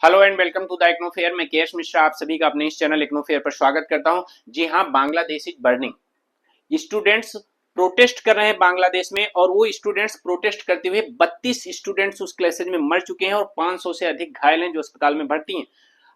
Hello and welcome to the IGNOU fair. मैं केएस मिश्रा आप सभी का अपने इस चैनल इग्नू फेयर पर स्वागत करता हूं। जी हां, Bangladesh is burning. Students protest कर रहे हैं बांग्लादेश में, और वो स्टूडेंट्स प्रोटेस्ट करते हुए 32 स्टूडेंट्स उस क्लासेज में मर चुके हैं और 500 से अधिक घायल हैं जो अस्पताल में भर्ती हैं।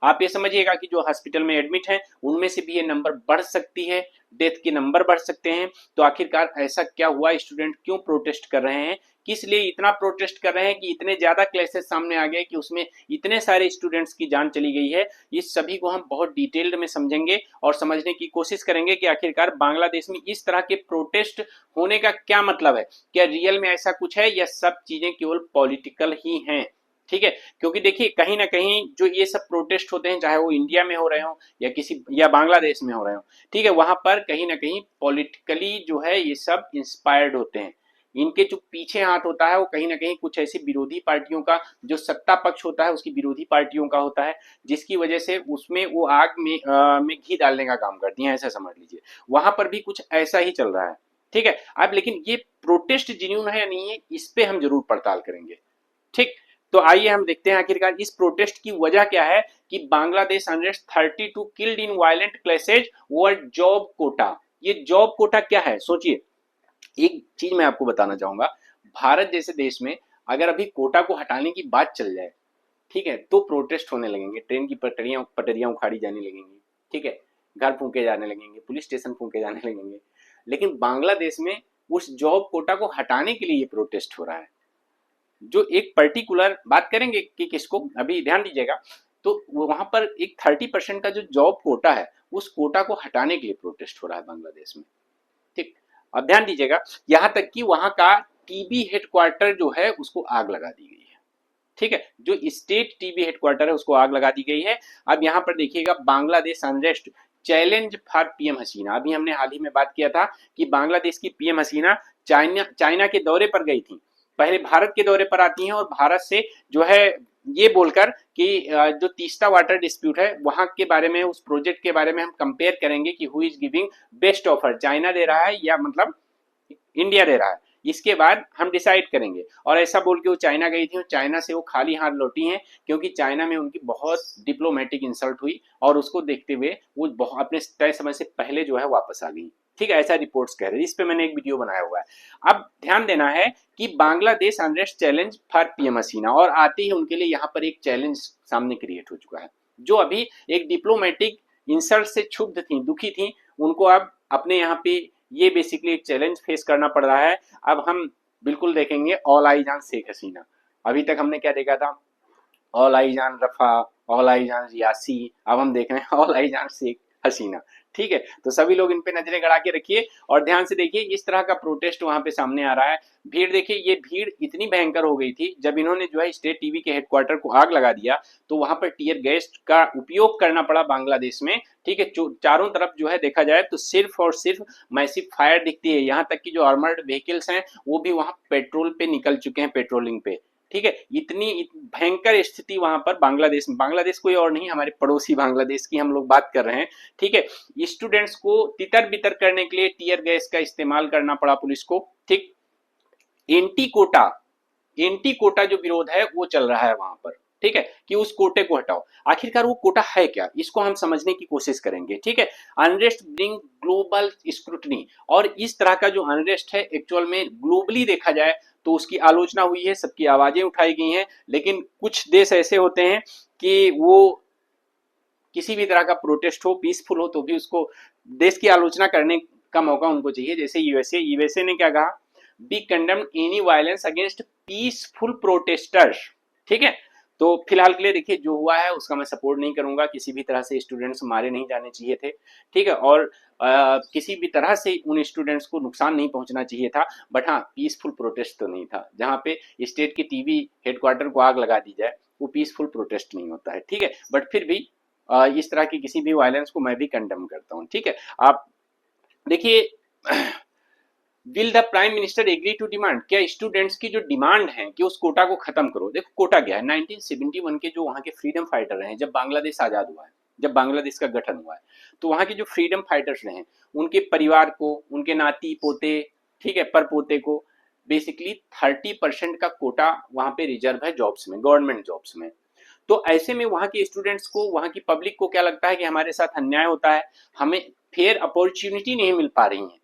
आप ये समझिएगा कि जो हॉस्पिटल में एडमिट हैं उनमें से भी ये नंबर बढ़ सकती है, डेथ के नंबर बढ़ सकते हैं। तो आखिरकार ऐसा क्या हुआ, स्टूडेंट क्यों प्रोटेस्ट कर रहे हैं, किस लिए इतना प्रोटेस्ट कर रहे हैं कि इतने ज्यादा क्लासेस सामने आ गए कि उसमें इतने सारे स्टूडेंट्स की जान चली गई है। इस सभी को हम बहुत डिटेल्ड में समझेंगे और समझने की कोशिश करेंगे कि आखिरकार बांग्लादेश में इस तरह के प्रोटेस्ट होने का क्या मतलब है। क्या रियल में ऐसा कुछ है या सब चीजें केवल पॉलिटिकल ही हैं। ठीक है, क्योंकि देखिए कहीं ना कहीं जो ये सब प्रोटेस्ट होते हैं, चाहे वो इंडिया में हो रहे हो या किसी या बांग्लादेश में हो रहे हो, ठीक है, वहां पर कहीं ना कहीं पॉलिटिकली जो है ये सब इंस्पायर्ड होते हैं। इनके जो पीछे हाथ होता है वो कहीं ना कहीं कुछ ऐसी विरोधी पार्टियों का, जो सत्ता पक्ष होता है उसकी विरोधी पार्टियों का होता है, जिसकी वजह से उसमें वो आग में घी डालने का काम करती हैं, ऐसा समझ लीजिए। वहां पर भी कुछ ऐसा ही चल रहा है। ठीक है, अब लेकिन ये प्रोटेस्ट जेन्युइन है या नहीं है, इस पे हम जरूर पड़ताल करेंगे। ठीक, तो आइए हम देखते हैं आखिरकार इस प्रोटेस्ट की वजह क्या है कि Bangladesh unrest 32 killed in violent clashes over job quota. ये जॉब कोटा क्या है सोचिए। एक चीज मैं आपको बताना चाहूंगा, भारत जैसे देश में अगर अभी कोटा को हटाने की बात चल जाए, ठीक है, तो प्रोटेस्ट होने लगेंगे, ट्रेन की पटरियां पटरियां उखाड़ी जाने लगेंगी, ठीक है, घर फूके जाने लगेंगे, पुलिस स्टेशन फूके जाने लगेंगे। लेकिन बांग्लादेश में उस जॉब कोटा को हटाने के लिए ये प्रोटेस्ट हो रहा है। जो एक पर्टिकुलर बात करेंगे कि किसको, अभी ध्यान दीजिएगा। तो वहां पर एक 30% का जो जॉब कोटा है, उस कोटा को हटाने के लिए प्रोटेस्ट हो रहा है बांग्लादेश में। ठीक, अब ध्यान दीजिएगा, यहां तक कि वहां का टीबी हेडक्वार्टर जो है उसको आग लगा दी गई है। ठीक है, जो स्टेट टीबी हेडक्वार्टर है उसको आग लगा दी गई है। अब यहां पर देखिएगा, Bangladesh unrest challenge for PM Hasina. अभी हमने हाल ही में बात किया था कि बांग्लादेश की पीएम हसीना चाइना के दौरे पर गई थी। पहले भारत के दौरे पर आती हैं और भारत से जो है ये बोलकर कि जो तीस्ता वाटर डिस्प्यूट है वहां के बारे में, उस प्रोजेक्ट के बारे में हम कंपेयर करेंगे कि who is giving best offer, China दे रहा है या मतलब इंडिया दे रहा है। इसके बाद हम डिसाइड करेंगे। और ऐसा बोल के वो चाइना गई थी और चाइना से वो खाली हाथ लौटी हैं, क्योंकि चाइना में उनकी बहुत डिप्लोमेटिक इंसल्ट हुई और उसको देखते हुए वो अपने तय समय से पहले जो है वापस आ गई। ठीक है, ऐसा रिपोर्ट्स कह रहे हैं, इस पे मैंने एक वीडियो बनाया हुआ है। अब ध्यान देना है कि Bangladesh unrest challenge for PM Hasina, और आते ही उनके लिए यहाँ पर एक चैलेंज सामने क्रिएट हो चुका है। जो अभी एक डिप्लोमेटिक इंसल्ट से क्षुब्ध थी, दुखी थी, उनको अब अपने यहाँ पे ये बेसिकली एक चैलेंज फेस करना पड़ रहा है। अब हम बिल्कुल देखेंगे ऑल आई जान शेख हसीना। अभी तक हमने क्या देखा था, ऑल आई जान रफा, ऑल आई जान रियासी, अब हम देख रहे हैं ऑल आई जान शेख हसीना। ठीक है, तो सभी लोग इन पे नजरें गड़ा के रखिए और ध्यान से देखिए इस तरह का प्रोटेस्ट वहां पे सामने आ रहा है। भीड़ देखिए, ये भीड़ इतनी भयंकर हो गई थी जब इन्होंने जो है स्टेट टीवी के हेडक्वार्टर को आग लगा दिया, तो वहां पर टीयर गैस का उपयोग करना पड़ा बांग्लादेश में। ठीक है, चारों तरफ जो है देखा जाए तो सिर्फ और सिर्फ मैसिव फायर दिखती है। यहाँ तक कि जो आर्मर्ड व्हीकल्स हैं वो भी वहां पेट्रोल पे निकल चुके हैं, पेट्रोलिंग पे। ठीक है, इतनी भयंकर स्थिति वहां पर बांग्लादेश में, बांग्लादेश कोई और नहीं, हमारे पड़ोसी बांग्लादेश की हम लोग बात कर रहे हैं। ठीक है, स्टूडेंट्स को तितर बितर करने के लिए टीयर गैस का इस्तेमाल करना पड़ा पुलिस को। ठीक, एंटी कोटा, एंटी कोटा जो विरोध है वो चल रहा है वहां पर। ठीक है, कि उस कोटे को हटाओ। आखिरकार वो कोटा है क्या, इसको हम समझने की कोशिश करेंगे। ठीक है, अनरेस्ट ब्रिंग ग्लोबल स्क्रूटनी, और इस तरह का जो अनरेस्ट है एक्चुअल में ग्लोबली देखा जाए तो उसकी आलोचना हुई है, सबकी आवाजें उठाई गई हैं। लेकिन कुछ देश ऐसे होते हैं कि वो किसी भी तरह का प्रोटेस्ट हो, पीसफुल हो, तो भी उसको देश की आलोचना करने का मौका उनको चाहिए। जैसे यूएसए, यूएसए ने क्या कहा, we condemn any violence against peaceful protesters. ठीक है, तो फिलहाल के लिए देखिए जो हुआ है उसका मैं सपोर्ट नहीं करूंगा, किसी भी तरह से स्टूडेंट्स मारे नहीं जाने चाहिए थे। ठीक है, और किसी भी तरह से उन स्टूडेंट्स को नुकसान नहीं पहुंचना चाहिए था। बट हाँ, पीसफुल प्रोटेस्ट तो नहीं था। जहां पे स्टेट की टीवी हेडक्वार्टर को आग लगा दी जाए वो पीसफुल प्रोटेस्ट नहीं होता है। ठीक है, बट फिर भी इस तरह की किसी भी वायलेंस को मैं भी कंडेम करता हूँ। ठीक है, आप देखिए, will the prime minister agree to demand, क्या स्टूडेंट्स की जो डिमांड है कि उस कोटा को खत्म करो। देखो कोटा क्या है, 1971 के जो वहां के फ्रीडम फाइटर रहे, जब बांग्लादेश आजाद हुआ है, जब बांग्लादेश का गठन हुआ है, तो वहां के जो फ्रीडम फाइटर्स रहे उनके परिवार को, उनके नाती पोते, ठीक है, पर पोते को बेसिकली 30% का कोटा वहां पे रिजर्व है जॉब्स में, गवर्नमेंट जॉब्स में। तो ऐसे में वहां के स्टूडेंट्स को, वहां की पब्लिक को क्या लगता है कि हमारे साथ अन्याय होता है, हमें फेयर अपॉर्चुनिटी नहीं मिल पा रही है,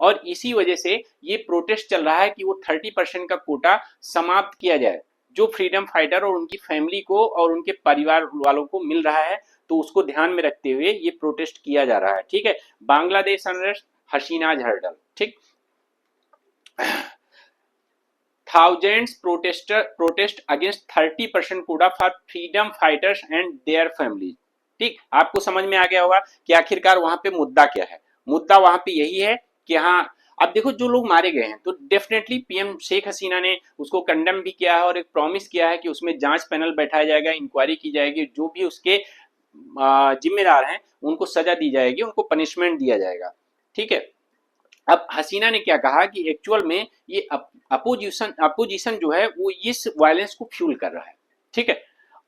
और इसी वजह से ये प्रोटेस्ट चल रहा है कि वो 30% का कोटा समाप्त किया जाए, जो फ्रीडम फाइटर और उनकी फैमिली को और उनके परिवार वालों को मिल रहा है। तो उसको ध्यान में रखते हुए ये प्रोटेस्ट किया जा रहा है। ठीक है, बांग्लादेश अनरेस्ट, हसीनाज हर्डल। ठीक, thousands protest against 30% Kota for freedom fighters and their family. ठीक, आपको समझ में आ गया होगा कि आखिरकार वहां पे मुद्दा क्या है। मुद्दा वहां पे यही है कि हाँ, अब देखो जो लोग मारे गए हैं तो डेफिनेटली पीएम शेख हसीना ने उसको कंडेम भी किया है और एक प्रॉमिस किया है कि उसमें जांच पैनल बैठाया जाएगा, इंक्वायरी की जाएगी, जो भी उसके जिम्मेदार हैं उनको सजा दी जाएगी, उनको पनिशमेंट दिया जाएगा। ठीक है, अब हसीना ने क्या कहा कि एक्चुअल में ये अपोजिशन जो है वो इस वायलेंस को फ्यूल कर रहा है। ठीक है,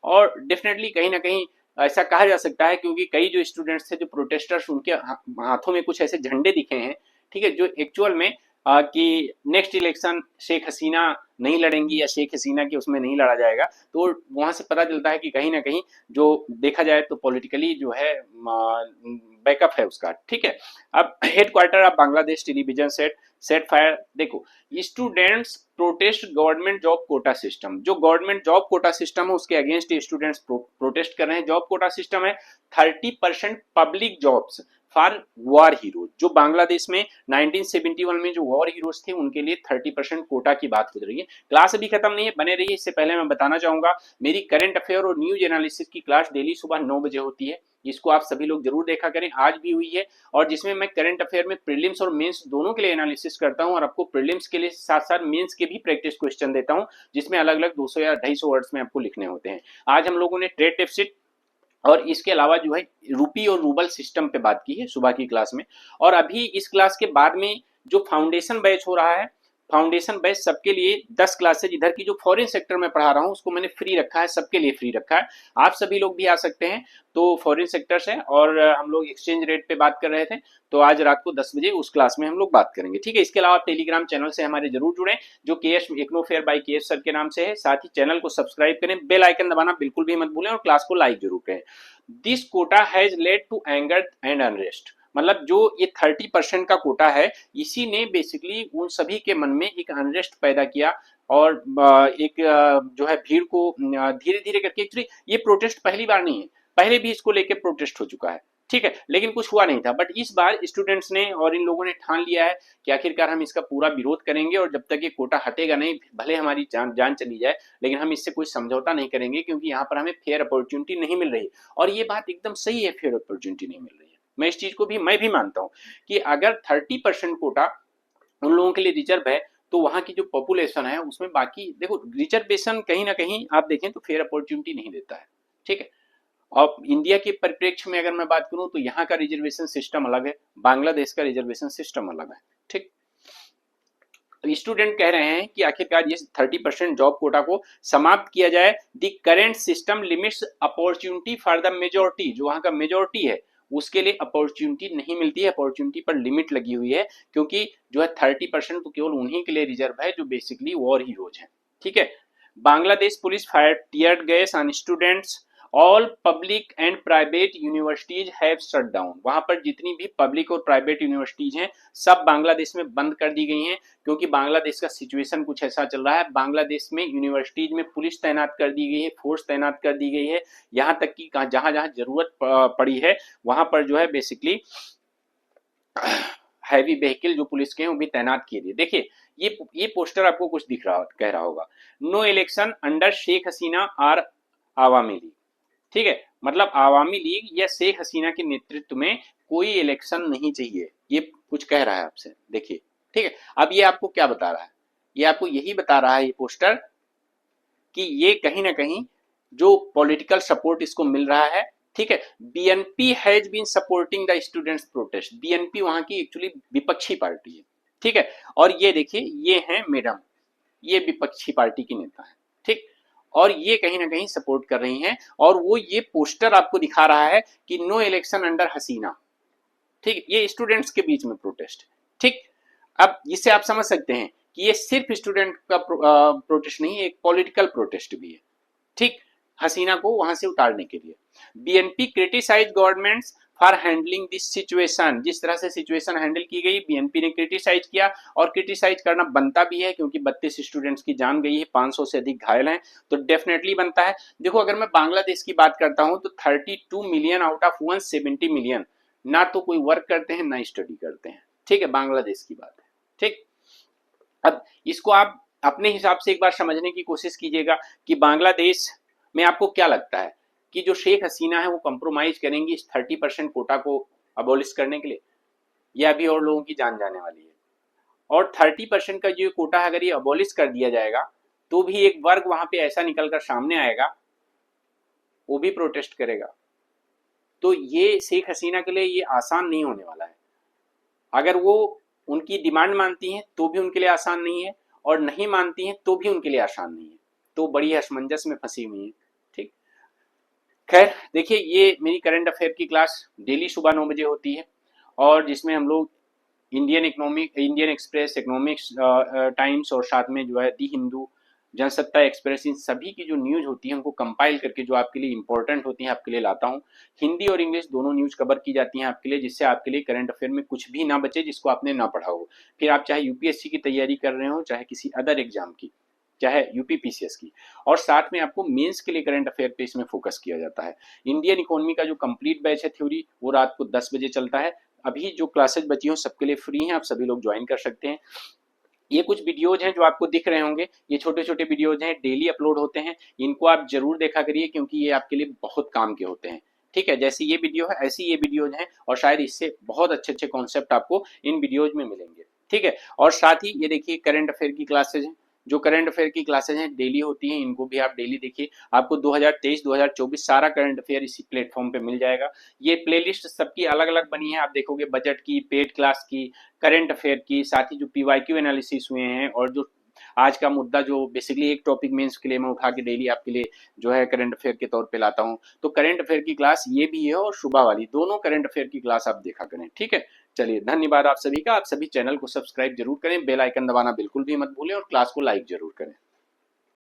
और डेफिनेटली कहीं ना कहीं ऐसा कहा जा सकता है, क्योंकि कई जो स्टूडेंट्स थे, जो प्रोटेस्टर्स, उनके हाथों में कुछ ऐसे झंडे दिखे हैं। ठीक है, जो एक्चुअल में कि नेक्स्ट इलेक्शन शेख हसीना नहीं लड़ेंगी या शेख हसीना के उसमें नहीं लड़ा जाएगा, तो वहां से पता चलता है कि कहीं ना कहीं जो देखा जाए तो पॉलिटिकली जो है बैकअप है उसका। ठीक है, अब headquarter of Bangladesh television set fire. देखो, students protest government job quota system, जो गवर्नमेंट जॉब कोटा सिस्टम है उसके अगेंस्ट स्टूडेंट्स प्रोटेस्ट कर रहे हैं। जॉब कोटा सिस्टम है 30% public jobs for war heroes, जो बांग्लादेश में 1971 में जो वॉर हीरोज थे उनके लिए 30% कोटा की बात हो रही है। क्लास अभी खत्म नहीं है, बने रहिए। इससे पहले मैं बताना चाहूंगा, मेरी करंट अफेयर और न्यूज एनालिसिस की क्लास डेली सुबह 9 बजे होती है, जिसको आप सभी लोग जरूर देखा करें, आज भी हुई है, और जिसमें मैं करंट अफेयर में प्रीलिम्स और मेंस दोनों के लिए एनालिसिस करता हूं, और आपको प्रीलिम्स के लिए साथ साथ मेंस के भी प्रैक्टिस क्वेश्चन देता हूं, जिसमें अलग अलग 200 या 250 वर्ड्स में आपको लिखने होते हैं। आज हम लोगों ने ट्रेड डेफिसिट और इसके अलावा जो है रूपी और रूबल सिस्टम पे बात की है सुबह की क्लास में। और अभी इस क्लास के बाद में जो फाउंडेशन बैच हो रहा है, फाउंडेशन बैच सबके लिए 10 क्लासेज, इधर की जो फॉरेन सेक्टर में पढ़ा रहा हूँ उसको मैंने फ्री रखा है, सबके लिए फ्री रखा है, आप सभी लोग भी आ सकते हैं। तो फॉरेन सेक्टर से, और हम लोग एक्सचेंज रेट पे बात कर रहे थे, तो आज रात को 10 बजे उस क्लास में हम लोग बात करेंगे। ठीक है, इसके अलावा टेलीग्राम चैनल से हमारे जरूर जुड़े, जो केएस इग्नोफेयर बाय केएस सर के नाम से है। साथ ही चैनल को सब्सक्राइब करें, बेल आइकन दबाना बिल्कुल भी मत भूलें, और क्लास को लाइक जरूर करें। This quota has led to anger and unrest, मतलब जो ये 30% का कोटा है, इसी ने बेसिकली उन सभी के मन में एक अनरेस्ट पैदा किया, और एक जो है भीड़ को धीरे धीरे करके, एक्चुअली ये प्रोटेस्ट पहली बार नहीं है, पहले भी इसको लेके प्रोटेस्ट हो चुका है। ठीक है, लेकिन कुछ हुआ नहीं था, बट इस बार स्टूडेंट्स ने और इन लोगों ने ठान लिया है कि आखिरकार हम इसका पूरा विरोध करेंगे, और जब तक ये कोटा हटेगा नहीं, भले हमारी जान चली जाए, लेकिन हम इससे कोई समझौता नहीं करेंगे, क्योंकि यहाँ पर हमें फेयर अपॉर्चुनिटी नहीं मिल रही। और ये बात एकदम सही है, फेयर अपॉर्चुनिटी नहीं मिल रही है, मैं इस चीज को भी मैं भी मानता हूं कि अगर 30% कोटा उन लोगों के लिए रिजर्व है, तो वहां की जो पॉपुलेशन है उसमें, बाकी देखो रिजर्वेशन कहीं ना कहीं आप देखें तो फेयर अपॉर्चुनिटी नहीं देता है। ठीक है, और इंडिया के परिप्रेक्ष्य में अगर मैं बात करूं तो यहाँ का रिजर्वेशन सिस्टम अलग है, बांग्लादेश का रिजर्वेशन सिस्टम अलग है। ठीक, स्टूडेंट कह रहे हैं कि आखिरकार ये 30% जॉब कोटा को समाप्त किया जाए। The current system limits opportunity for the majority, जो वहां का मेजोरिटी है उसके लिए अपॉर्चुनिटी नहीं मिलती है, अपॉर्चुनिटी पर लिमिट लगी हुई है, क्योंकि जो है 30% तो केवल उन्हीं के लिए रिजर्व है जो बेसिकली वॉर हीरोज हैं। ठीक है, Bangladesh police fire tear gas on students, all public and private universities have shut down, वहां पर जितनी भी पब्लिक और प्राइवेट यूनिवर्सिटीज हैं सब बांग्लादेश में बंद कर दी गई हैं, क्योंकि बांग्लादेश का सिचुएशन कुछ ऐसा चल रहा है। बांग्लादेश में यूनिवर्सिटीज में पुलिस तैनात कर दी गई है, फोर्स तैनात कर दी गई है, यहाँ तक कि जहां जहां जरूरत पड़ी है वहां पर जो है बेसिकली हैवी व्हीकल जो पुलिस के हैं वो भी तैनात किए गए। देखिए, ये पोस्टर आपको कुछ दिख रहा कह रहा होगा, no election under Sheikh Hasina और आवामी लीग। ठीक है, मतलब आवामी लीग या शेख हसीना के नेतृत्व में कोई इलेक्शन नहीं चाहिए, ये कुछ कह रहा है आपसे। देखिए, ठीक है, अब ये आपको क्या बता रहा है, ये आपको यही बता रहा है ये पोस्टर कि ये कहीं ना कहीं जो पॉलिटिकल सपोर्ट इसको मिल रहा है। ठीक है, BNP has been supporting the students protest, BNP वहां की एक्चुअली विपक्षी पार्टी है। ठीक है, और ये देखिए ये है मैडम, ये विपक्षी पार्टी की नेता है। ठीक, और ये कहीं ना कहीं सपोर्ट कर रही हैं, और वो ये पोस्टर आपको दिखा रहा है कि नो इलेक्शन अंडर हसीना। ठीक, ये स्टूडेंट्स के बीच में प्रोटेस्ट। ठीक, अब इससे आप समझ सकते हैं कि ये सिर्फ स्टूडेंट का प्रोटेस्ट नहीं है, एक पॉलिटिकल प्रोटेस्ट भी है। ठीक, हसीना को वहां से उतारने के लिए। BNP criticise governments for handling this situation, जिस तरह से सिचुएशन हैंडल की गई बीएनपी ने क्रिटिसाइज किया, और क्रिटिसाइज करना बनता भी है क्योंकि 32 स्टूडेंट्स की जान गई है, 500 से अधिक घायल हैं, तो डेफिनेटली बनता है। देखो अगर मैं बांग्लादेश की बात करता हूं तो 32 मिलियन आउट ऑफ 170 मिलियन ना तो कोई वर्क करते हैं ना स्टडी करते हैं, ठीक है, बांग्लादेश की बात है, ठीक। अब इसको आप अपने हिसाब से एक बार समझने की कोशिश कीजिएगा कि बांग्लादेश में आपको क्या लगता है कि जो शेख हसीना है वो कंप्रोमाइज करेंगी इस 30% कोटा को अबोलिश करने के लिए, या अभी और लोगों की जान जाने वाली है। और 30% का जो कोटा है अगर ये अबोलिश कर दिया जाएगा तो भी एक वर्ग वहां पे ऐसा निकलकर सामने आएगा, वो भी प्रोटेस्ट करेगा। तो ये शेख हसीना के लिए ये आसान नहीं होने वाला है। अगर वो उनकी डिमांड मानती हैं तो भी उनके लिए आसान नहीं है, और नहीं मानती हैं तो भी उनके लिए आसान नहीं है, तो बड़ी असमंजस में फंसी हुई है, ठीक। खैर देखिए, ये मेरी करंट अफेयर की क्लास डेली सुबह 9 बजे होती है, और जिसमें हम लोग इंडियन एक्सप्रेस, इकोनॉमिक्स टाइम्स, और साथ में जो है दी हिंदू, जनसत्ता एक्सप्रेस, इन सभी की जो न्यूज होती है उनको कंपाइल करके जो आपके लिए इंपॉर्टेंट होती है आपके लिए लाता हूँ। हिंदी और इंग्लिश दोनों न्यूज कवर की जाती हैं आपके लिए, जिससे आपके लिए करंट अफेयर में कुछ भी ना बचे जिसको आपने ना पढ़ा हो। फिर आप चाहे यूपीएससी की तैयारी कर रहे हो, चाहे किसी अदर एग्जाम की, चाहे यूपी पीसीएस की, और साथ में आपको मेंस के लिए करंट अफेयर पे इसमें फोकस किया जाता है। इंडियन इकोनॉमी का जो कंप्लीट बैच है थ्योरी, वो रात को 10 बजे चलता है। अभी जो क्लासेज बची हो सबके लिए फ्री हैं, आप सभी लोग ज्वाइन कर सकते हैं। ये कुछ वीडियोज हैं जो आपको दिख रहे होंगे, ये छोटे छोटे वीडियोज हैं, डेली अपलोड होते हैं, इनको आप जरूर देखा करिए क्योंकि ये आपके लिए बहुत काम के होते हैं, ठीक है। जैसी ये वीडियो है ऐसी ये वीडियोज हैं, और शायद इससे बहुत अच्छे अच्छे कॉन्सेप्ट आपको इन वीडियोज में मिलेंगे, ठीक है। और साथ ही ये देखिए करंट अफेयर की क्लासेज हैं, जो करंट अफेयर की क्लासेज हैं डेली होती हैं, इनको भी आप डेली देखिए। आपको 2023 2024 सारा करंट अफेयर इसी प्लेटफॉर्म पे मिल जाएगा। ये प्लेलिस्ट सबकी अलग अलग बनी है, आप देखोगे बजट की, पेड क्लास की, करंट अफेयर की, साथ ही जो पीवाईक्यू एनालिसिस हुए हैं, और जो आज का मुद्दा जो बेसिकली एक टॉपिक मेंस के लिए मैं उठा के डेली आपके लिए जो है करंट अफेयर के तौर पे लाता हूं। तो करंट अफेयर की क्लास ये भी है, और सुबह वाली दोनों करंट अफेयर की क्लास आप देखा करें, ठीक है। चलिए धन्यवाद आप सभी का। आप सभी चैनल को सब्सक्राइब जरूर करें, बेल आइकन दबाना बिल्कुल भी मत भूलें, और क्लास को लाइक जरूर करें।